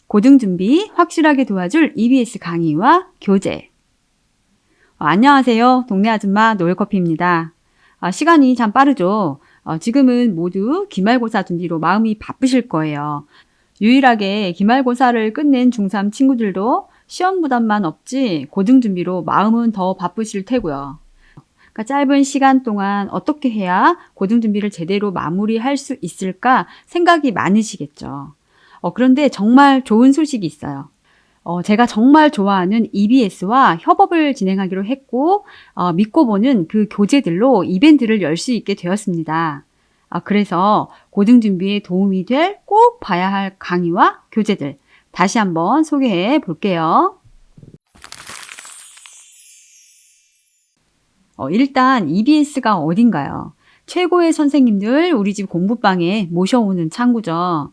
고등준비 확실하게 도와줄 EBS 강의와 교재. 안녕하세요. 동네 아줌마 노엘커피입니다. 시간이 참 빠르죠. 지금은 모두 기말고사 준비로 마음이 바쁘실 거예요. 유일하게 기말고사를 끝낸 중3 친구들도 시험 부담만 없지 고등 준비로 마음은 더 바쁘실 테고요. 그러니까 짧은 시간 동안 어떻게 해야 고등 준비를 제대로 마무리할 수 있을까 생각이 많으시겠죠. 그런데 정말 좋은 소식이 있어요. 제가 정말 좋아하는 EBS와 협업을 진행하기로 했고, 믿고 보는 그 교재들로 이벤트를 열 수 있게 되었습니다. 그래서 고등 준비에 도움이 될 꼭 봐야 할 강의와 교재들 다시 한번 소개해 볼게요. 일단 EBS가 어딘가요? 최고의 선생님들 우리 집 공부방에 모셔오는 창구죠.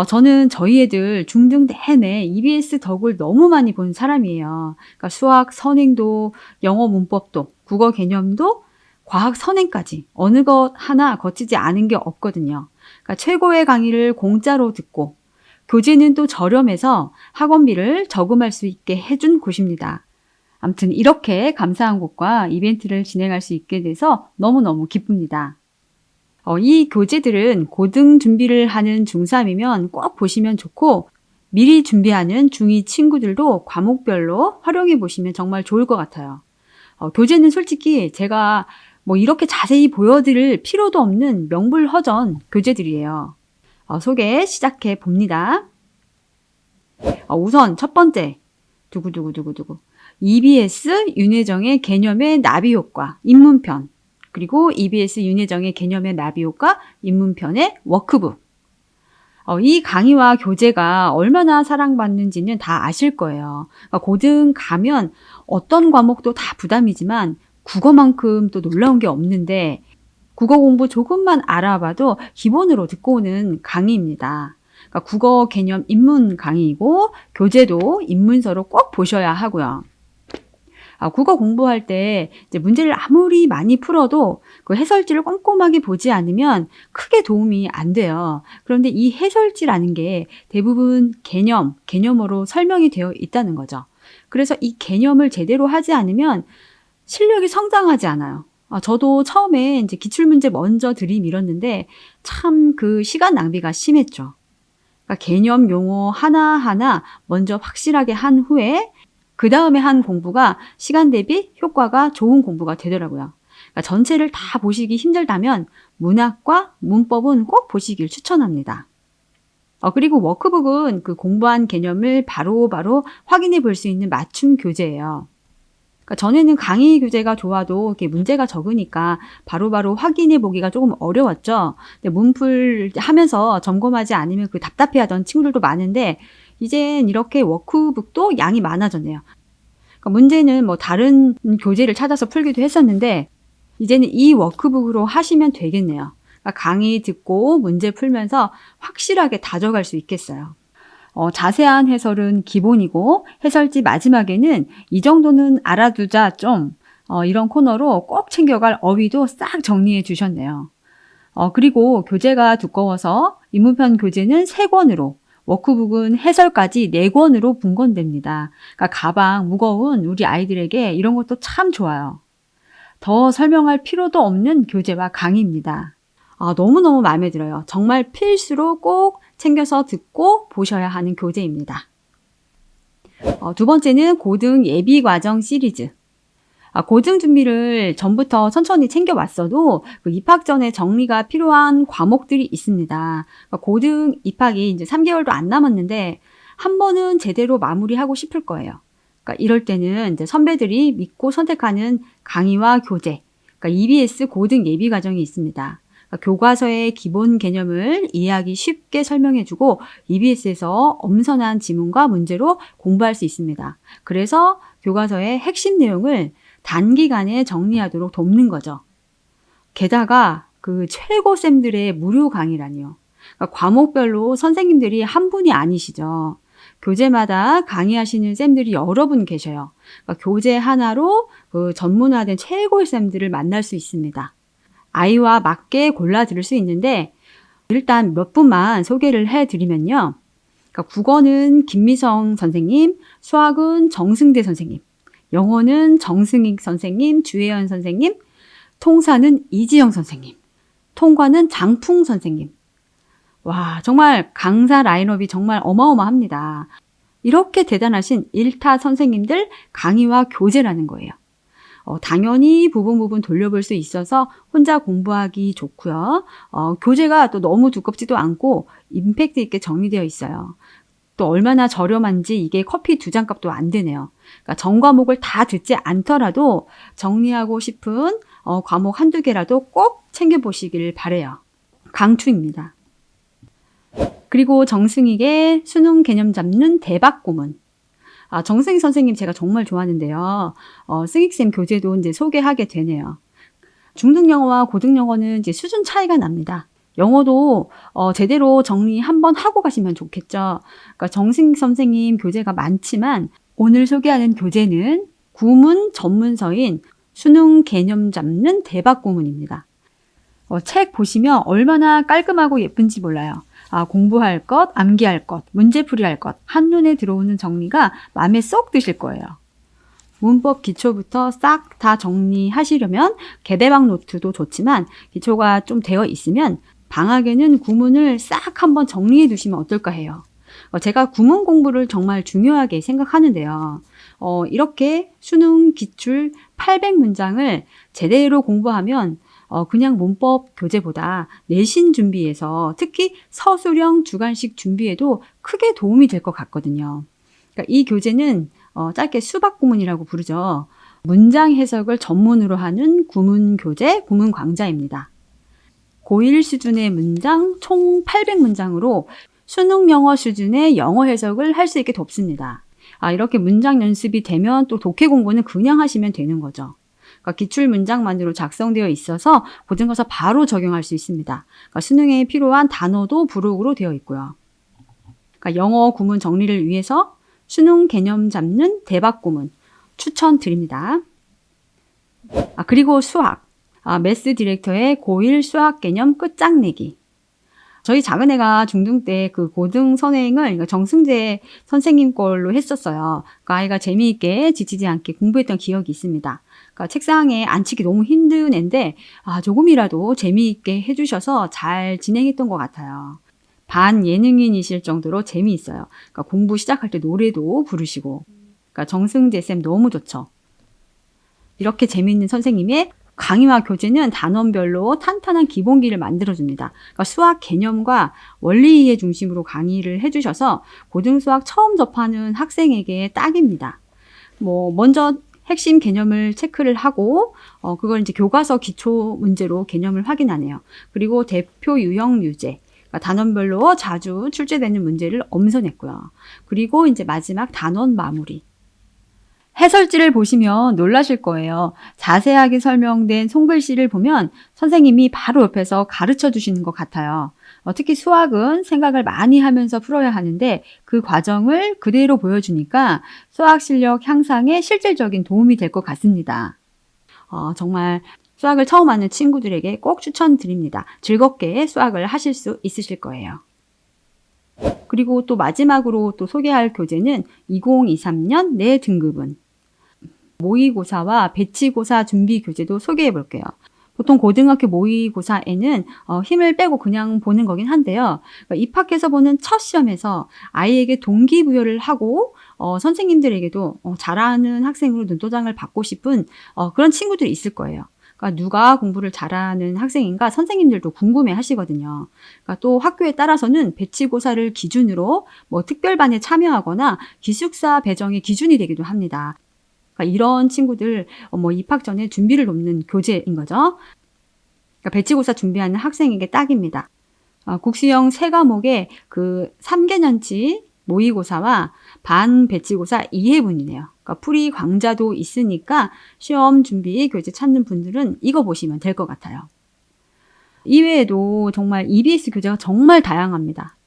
저는 저희 애들 중등 내내 EBS 덕을 너무 많이 본 사람이에요. 그러니까 수학 선행도, 영어 문법도, 국어 개념도, 과학 선행까지 어느 것 하나 거치지 않은 게 없거든요. 그러니까 최고의 강의를 공짜로 듣고 교재는 또 저렴해서 학원비를 저금할 수 있게 해준 곳입니다. 아무튼 이렇게 감사한 곳과 이벤트를 진행할 수 있게 돼서 너무너무 기쁩니다. 이 교재들은 고등 준비를 하는 중3이면 꼭 보시면 좋고 미리 준비하는 중2 친구들도 과목별로 활용해 보시면 정말 좋을 것 같아요. 교재는 솔직히 제가 이렇게 자세히 보여드릴 필요도 없는 명불허전 교재들이에요. 소개 시작해 봅니다. 우선 첫 번째, 두구두구두구두구. EBS 윤회정의 개념의 나비효과 입문편. 그리고 EBS 윤회정의 개념의 나비효과 입문편의 워크북. 이 강의와 교재가 얼마나 사랑받는지는 다 아실 거예요. 고등 가면 어떤 과목도 다 부담이지만 국어만큼 또 놀라운 게 없는데 국어 공부 조금만 알아봐도 기본으로 듣고 오는 강의입니다. 국어 개념 입문 강의이고 교재도 입문서로 꼭 보셔야 하고요. 국어 공부할 때 이제 문제를 아무리 많이 풀어도 그 해설지를 꼼꼼하게 보지 않으면 크게 도움이 안 돼요. 그런데 이 해설지라는 게 대부분 개념으로 설명이 되어 있다는 거죠. 그래서 이 개념을 제대로 하지 않으면 실력이 성장하지 않아요. 저도 처음에 이제 기출문제 먼저 들이밀었는데 참 그 시간 낭비가 심했죠. 그러니까 개념 용어 하나하나 먼저 확실하게 한 후에 그 다음에 한 공부가 시간 대비 효과가 좋은 공부가 되더라고요. 그러니까 전체를 다 보시기 힘들다면 문학과 문법은 꼭 보시길 추천합니다. 그리고 워크북은 그 공부한 개념을 바로바로 확인해 볼 수 있는 맞춤 교재예요. 그러니까 전에는 강의 교재가 좋아도 이렇게 문제가 적으니까 바로바로 확인해 보기가 조금 어려웠죠. 근데 문풀 하면서 점검하지 않으면 그 답답해하던 친구들도 많은데 이젠 이렇게 워크북도 양이 많아졌네요. 그러니까 문제는 다른 교재를 찾아서 풀기도 했었는데 이제는 이 워크북으로 하시면 되겠네요. 그러니까 강의 듣고 문제 풀면서 확실하게 다져갈 수 있겠어요. 자세한 해설은 기본이고 해설지 마지막에는 이 정도는 알아두자 좀 이런 코너로 꼭 챙겨갈 어휘도 싹 정리해 주셨네요. 그리고 교재가 두꺼워서 입문편 교재는 3권으로 워크북은 해설까지 4권으로 분권됩니다. 그러니까 가방 무거운 우리 아이들에게 이런 것도 참 좋아요. 더 설명할 필요도 없는 교재와 강의입니다. 너무너무 마음에 들어요. 정말 필수로 꼭 챙겨서 듣고 보셔야 하는 교재입니다. 두 번째는 고등 예비과정 시리즈. 고등 준비를 전부터 천천히 챙겨왔어도 그 입학 전에 정리가 필요한 과목들이 있습니다. 고등 입학이 이제 3개월도 안 남았는데 한 번은 제대로 마무리하고 싶을 거예요. 그러니까 이럴 때는 이제 선배들이 믿고 선택하는 강의와 교재, 그러니까 EBS 고등 예비과정이 있습니다. 교과서의 기본 개념을 이해하기 쉽게 설명해주고 EBS에서 엄선한 지문과 문제로 공부할 수 있습니다. 그래서 교과서의 핵심 내용을 단기간에 정리하도록 돕는 거죠. 게다가 그 최고쌤들의 무료 강의라니요. 그러니까 과목별로 선생님들이 한 분이 아니시죠. 교재마다 강의하시는 쌤들이 여러 분 계셔요. 그러니까 교재 하나로 그 전문화된 최고의 쌤들을 만날 수 있습니다. 아이와 맞게 골라 들을 수 있는데 일단 몇 분만 소개를 해드리면요. 그러니까 국어는 김미성 선생님, 수학은 정승대 선생님, 영어는 정승익 선생님, 주혜연 선생님, 통사는 이지영 선생님, 통과는 장풍 선생님. 와, 정말 강사 라인업이 정말 어마어마합니다. 이렇게 대단하신 일타 선생님들 강의와 교재라는 거예요. 당연히 부분 돌려볼 수 있어서 혼자 공부하기 좋고요. 교재가 또 너무 두껍지도 않고 임팩트 있게 정리되어 있어요. 또 얼마나 저렴한지 이게 커피 2잔 값도 안 되네요. 그러니까 전 과목을 다 듣지 않더라도 정리하고 싶은 과목 한두 개라도 꼭 챙겨보시길 바래요. 강추입니다. 그리고 정승익의 수능 개념 잡는 대박 고문. 정승익 선생님 제가 정말 좋아하는데요. 승익쌤 교재도 이제 소개하게 되네요. 중등 영어와 고등 영어는 이제 수준 차이가 납니다. 영어도 제대로 정리 한번 하고 가시면 좋겠죠. 그러니까 정승익 선생님 교재가 많지만 오늘 소개하는 교재는 구문 전문서인 수능 개념 잡는 대박 고문입니다. 책 보시면 얼마나 깔끔하고 예쁜지 몰라요. 공부할 것, 암기할 것, 문제풀이할 것, 한눈에 들어오는 정리가 마음에 쏙 드실 거예요. 문법 기초부터 싹 다 정리하시려면 개대박 노트도 좋지만 기초가 좀 되어 있으면 방학에는 구문을 싹 한번 정리해 두시면 어떨까 해요. 제가 구문 공부를 정말 중요하게 생각하는데요. 이렇게 수능 기출 800문장을 제대로 공부하면 그냥 문법 교재보다 내신 준비에서 특히 서술형 주관식 준비에도 크게 도움이 될 것 같거든요. 그러니까 이 교재는 짧게 수박 구문이라고 부르죠. 문장 해석을 전문으로 하는 구문 교재, 구문 강좌입니다. 고1 수준의 문장 총 800문장으로 수능 영어 수준의 영어 해석을 할 수 있게 돕습니다. 이렇게 문장 연습이 되면 또 독해 공부는 그냥 하시면 되는 거죠. 그러니까 기출 문장만으로 작성되어 있어서 고등교사 바로 적용할 수 있습니다. 그러니까 수능에 필요한 단어도 부록으로 되어 있고요. 그러니까 영어 구문 정리를 위해서 수능 개념 잡는 대박 구문 추천드립니다. 그리고 수학. 매스 디렉터의 고1 수학 개념 끝장내기. 저희 작은애가 중등 때 그 고등 선행을 정승재 선생님 걸로 했었어요. 그 아이가 재미있게 지치지 않게 공부했던 기억이 있습니다. 그러니까 책상에 앉히기 너무 힘든 애인데 조금이라도 재미있게 해주셔서 잘 진행했던 것 같아요. 반예능인이실 정도로 재미있어요. 그러니까 공부 시작할 때 노래도 부르시고. 그러니까 정승재 쌤 너무 좋죠. 이렇게 재미있는 선생님의 강의와 교재는 단원별로 탄탄한 기본기를 만들어줍니다. 그러니까 수학 개념과 원리 이해 중심으로 강의를 해주셔서 고등수학 처음 접하는 학생에게 딱입니다. 먼저 핵심 개념을 체크를 하고, 그걸 이제 교과서 기초 문제로 개념을 확인하네요. 그리고 대표 유형 유제. 그러니까 단원별로 자주 출제되는 문제를 엄선했고요. 그리고 이제 마지막 단원 마무리. 해설지를 보시면 놀라실 거예요. 자세하게 설명된 손글씨를 보면 선생님이 바로 옆에서 가르쳐 주시는 것 같아요. 특히 수학은 생각을 많이 하면서 풀어야 하는데 그 과정을 그대로 보여주니까 수학 실력 향상에 실질적인 도움이 될 것 같습니다. 정말 수학을 처음 하는 친구들에게 꼭 추천드립니다. 즐겁게 수학을 하실 수 있으실 거예요. 그리고 또 마지막으로 또 소개할 교재는 2023년 내 등급은 모의고사와 배치고사 준비 교재도 소개해 볼게요. 보통 고등학교 모의고사에는 힘을 빼고 그냥 보는 거긴 한데요. 입학해서 보는 첫 시험에서 아이에게 동기부여를 하고 선생님들에게도 잘하는 학생으로 눈도장을 받고 싶은 그런 친구들이 있을 거예요. 그러니까 누가 공부를 잘하는 학생인가 선생님들도 궁금해 하시거든요. 그러니까 또 학교에 따라서는 배치고사를 기준으로 특별반에 참여하거나 기숙사 배정의 기준이 되기도 합니다. 그러니까 이런 친구들 입학 전에 준비를 돕는 교재인 거죠. 그러니까 배치고사 준비하는 학생에게 딱입니다. 국수형 3과목의 그 3개년치 모의고사와 반 배치고사 2회분이네요. 그러니까 풀이 강좌도 있으니까 시험 준비 교재 찾는 분들은 이거 보시면 될 것 같아요. 이외에도 정말 EBS 교재가 정말 다양합니다.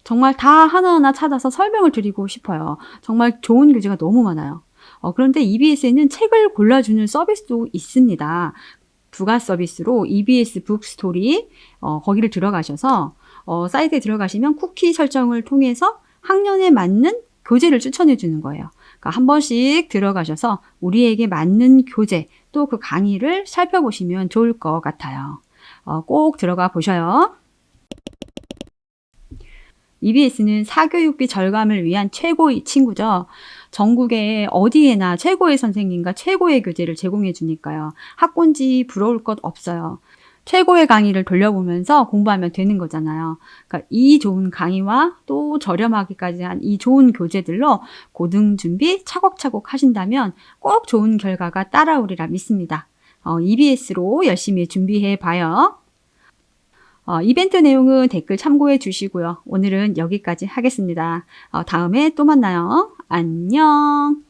정말 다 하나하나 찾아서 설명을 드리고 싶어요. 정말 좋은 교재가 너무 많아요. 그런데 EBS에는 책을 골라주는 서비스도 있습니다. 부가 서비스로 EBS 북스토리 거기를 들어가셔서 사이트에 들어가시면 쿠키 설정을 통해서 학년에 맞는 교재를 추천해 주는 거예요. 그러니까 한 번씩 들어가셔서 우리에게 맞는 교재 또 그 강의를 살펴보시면 좋을 것 같아요. 꼭 들어가 보셔요. EBS는 사교육비 절감을 위한 최고의 친구죠. 전국에 어디에나 최고의 선생님과 최고의 교재를 제공해 주니까요. 학군지 부러울 것 없어요. 최고의 강의를 돌려보면서 공부하면 되는 거잖아요. 그러니까 이 좋은 강의와 또 저렴하기까지 한 이 좋은 교재들로 고등 준비 차곡차곡 하신다면 꼭 좋은 결과가 따라오리라 믿습니다. EBS로 열심히 준비해 봐요. 이벤트 내용은 댓글 참고해 주시고요. 오늘은 여기까지 하겠습니다. 다음에 또 만나요. 안녕.